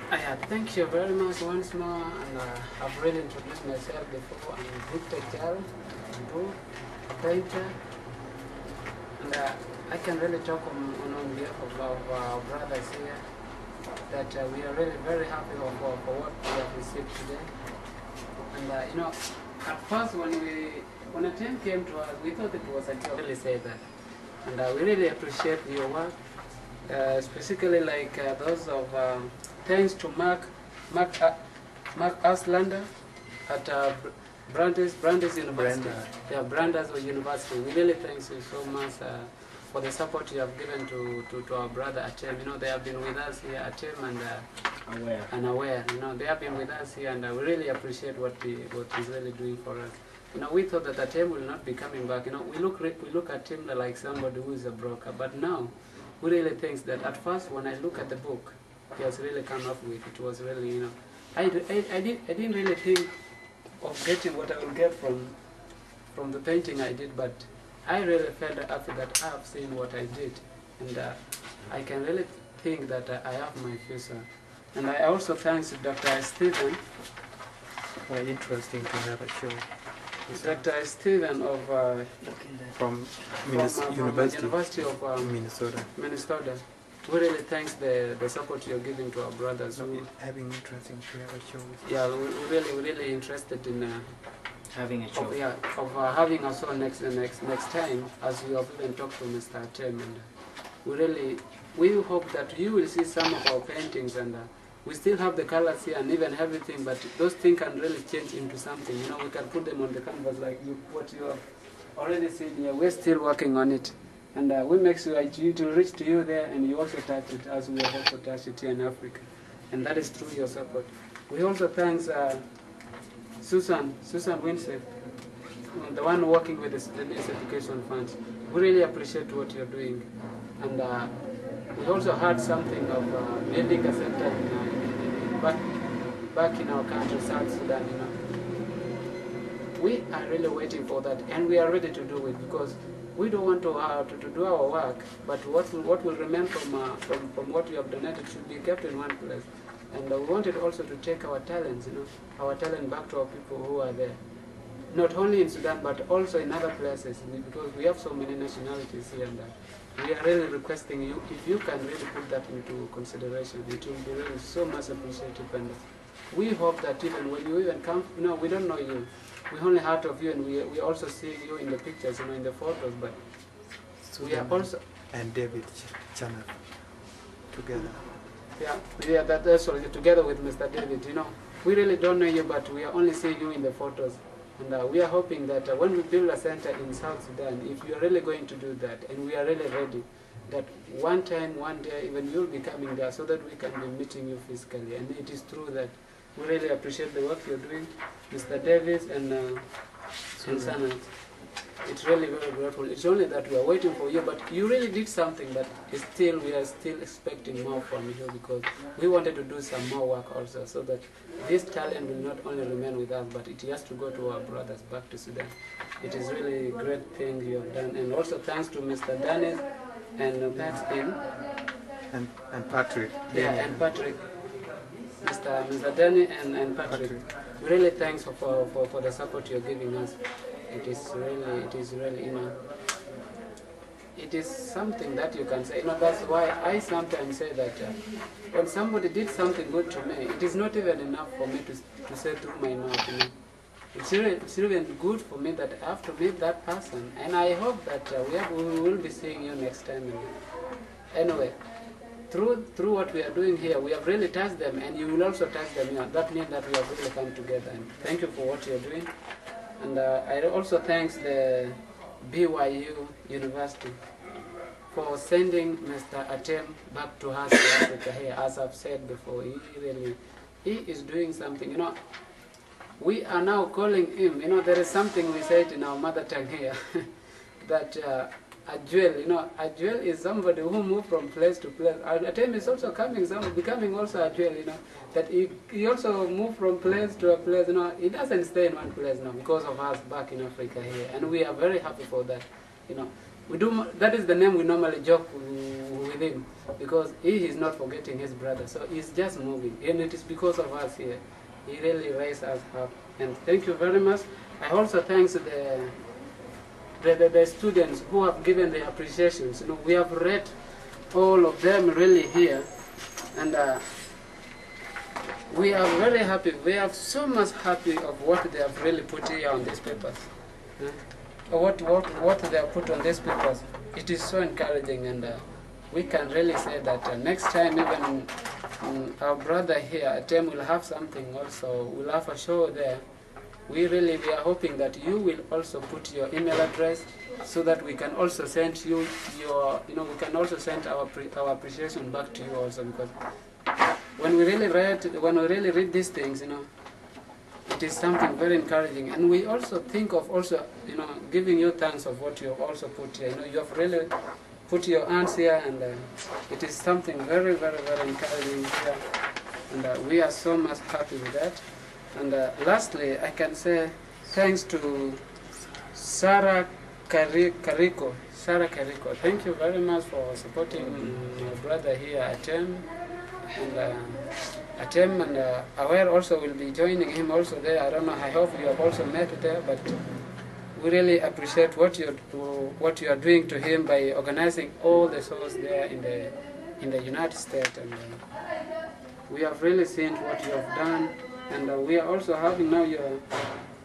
Thank you very much once more, and I've really introduced myself before. I'm Victor Chal, a painter, and I can really talk on behalf of our brothers here that we are really very happy for what we have received today. And at first when a team came to us, we thought it was a joke. Really say that, and we really appreciate your work, specifically like those of. Thanks to Mark Aslander at Brandeis University. Yeah, Brandeis University. We really thank you so much for the support you have given to our brother Atem. They have been with us here, Atem and Aware. They have been with us here, and we really appreciate what he's really doing for us. We thought that Atem will not be coming back. We look at him like somebody who is a broker, but now we really think that at first when I look at the book he has really come up with, it was really, I didn't really think of getting what I will get from the painting I did, but I really felt after that I have seen what I did, and I can really think that I have my future. And I also thanks Dr. Stephen. Very interesting to have a show. Dr. Stephen of from University of Minnesota. We really thanks the support you're giving to our brothers. Having interesting to have a show. Yeah, we're really interested in having a show. Of having a show next time, as we have even talked to Mr. Atem, and we hope that you will see some of our paintings, and we still have the colors here and even everything, but those things can really change into something. We can put them on the canvas like what you have already seen here. We're still working on it. And we make sure it will reach to you there, and you also touch it as we have also touched it here in Africa. And that is through your support. We also thank Susan Winsett, the one working with the Students Education Funds. We really appreciate what you're doing. And we also heard something of building a center back in our country, South Sudan. We are really waiting for that, and we are ready to do it, because we don't want to do our work, but what will remain from what we have donated should be kept in one place. And we wanted also to take our talents, our talent back to our people who are there, not only in Sudan but also in other places, because we have so many nationalities here. And we are really requesting you, if you can really put that into consideration, it will be really so much appreciated. And we hope that even when you even come, we don't know you. We only heard of you, and we also see you in the pictures, in the photos, but we are also... And David Channel together. Yeah, that's all, together with Mr. David. We really don't know you, but we are only seeing you in the photos. And we are hoping that when we build a center in South Sudan, if you are really going to do that, and we are really ready, that one day, even you'll be coming there so that we can be meeting you physically. And it is true that we really appreciate the work you're doing, Mr. Davis and Sana. It's really very grateful. It's only that we are waiting for you, but you really did something, but we are still expecting more from you, because we wanted to do some more work also, so that this talent will not only remain with us, but it has to go to our brothers back to Sudan. It is really a great thing you have done, and also thanks to Mr. Dennis and thanks him. And Patrick. Yeah, and Patrick. Mr. Danny and Patrick. We really thanks for the support you're giving us. It is really, it is something that you can say. That's why I sometimes say that when somebody did something good to me, it is not even enough for me to say through my mouth. It's really good for me that I have to meet that person, and I hope that we will be seeing you next time. Anyway. Through what we are doing here, we have really touched them, and you will also touch them here. That means that we have really come together. And thank you for what you're doing. And I also thank the BYU University for sending Mr. Atem back to us to Africa here. As I've said before, he is doing something. We are now calling him. There is something we said in our mother tongue here that. A jewel, is somebody who moves from place to place. Atem is also becoming also a jewel, that he also moves from place to a place. He doesn't stay in one place now because of us back in Africa here, and we are very happy for that. That is the name we normally joke with him, because he is not forgetting his brother, so he's just moving, and it is because of us here. He really raised us up, and thank you very much. I also thank the students who have given their appreciations. You know, we have read all of them really here, and we are very happy. We are so much happy of what they have really put here on these papers. What they have put on these papers. It is so encouraging, and we can really say that next time, even our brother here at TEM will have something also. We'll have a show there. We are hoping that you will also put your email address, so that we can also send you your, we can also send our appreciation back to you also, because when we really read these things, it is something very encouraging, and we also think of also, giving you thanks of what you have also put here. You have really put your hands here, and it is something very, very, very encouraging here, and we are so much happy with that. And lastly, I can say thanks to Sarah Carrico. Thank you very much for supporting my brother here at TEM. And Aware also will be joining him also there. I don't know, I hope you have also met there, but we really appreciate what you are doing to him by organizing all the shows there in the United States. And we have really seen what you have done, and we are also having now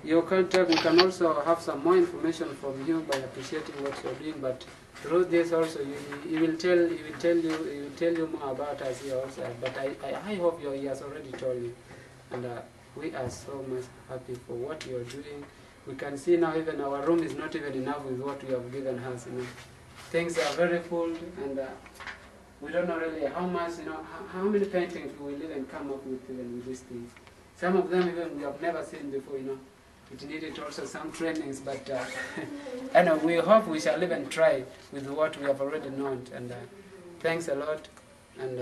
your contact. We can also have some more information from you by appreciating what you are doing. But through this also, he will tell you more about us here also. But I hope he has already told you, and we are so much happy for what you are doing. We can see now even our room is not even enough with what you have given us. Things are very full, and we don't know really how much, how many paintings we will even come up with even with these things. Some of them even we have never seen before. It needed also some trainings, but and we hope we shall even try with what we have already known. And thanks a lot. And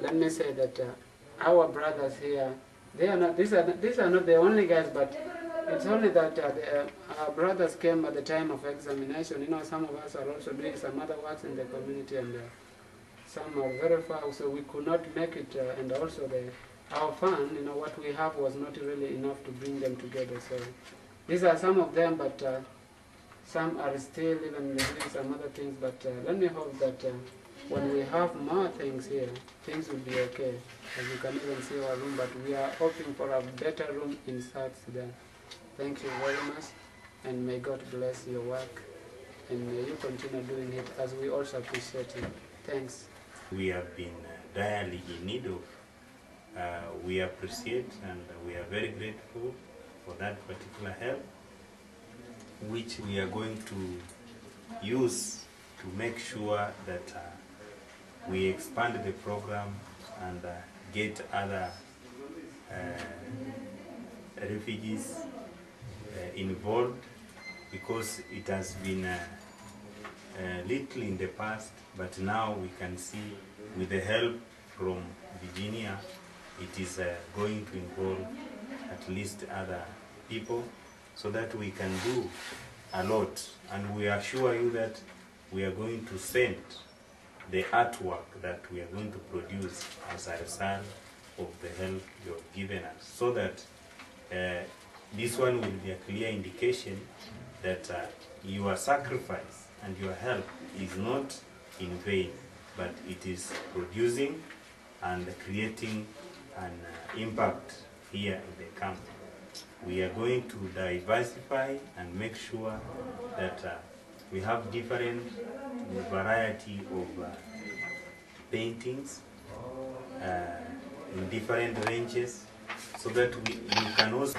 let me say that our brothers here, these are not the only guys, but it's only that our brothers came at the time of examination. Some of us are also doing some other works in the community, and some are very far, so we could not make it. And also our fund, what we have was not really enough to bring them together. So these are some of them, but some are still even doing some other things. But let me hope that when we have more things here, things will be okay. As you can even see our room, but we are hoping for a better room in South Sudan. Thank you very much, and may God bless your work, and may you continue doing it as we also appreciate it. Thanks. We have been direly in need of. We appreciate and we are very grateful for that particular help, which we are going to use to make sure that we expand the program and get other refugees involved, because it has been little in the past, but now we can see with the help from Virginia, it is going to involve at least other people, so that we can do a lot. And we assure you that we are going to send the artwork that we are going to produce as a result of the help you have given us, so that this one will be a clear indication that your sacrifice and your help is not in vain, but it is producing and creating an impact here in the camp. We are going to diversify and make sure that we have different variety of paintings in different ranges, so that you can also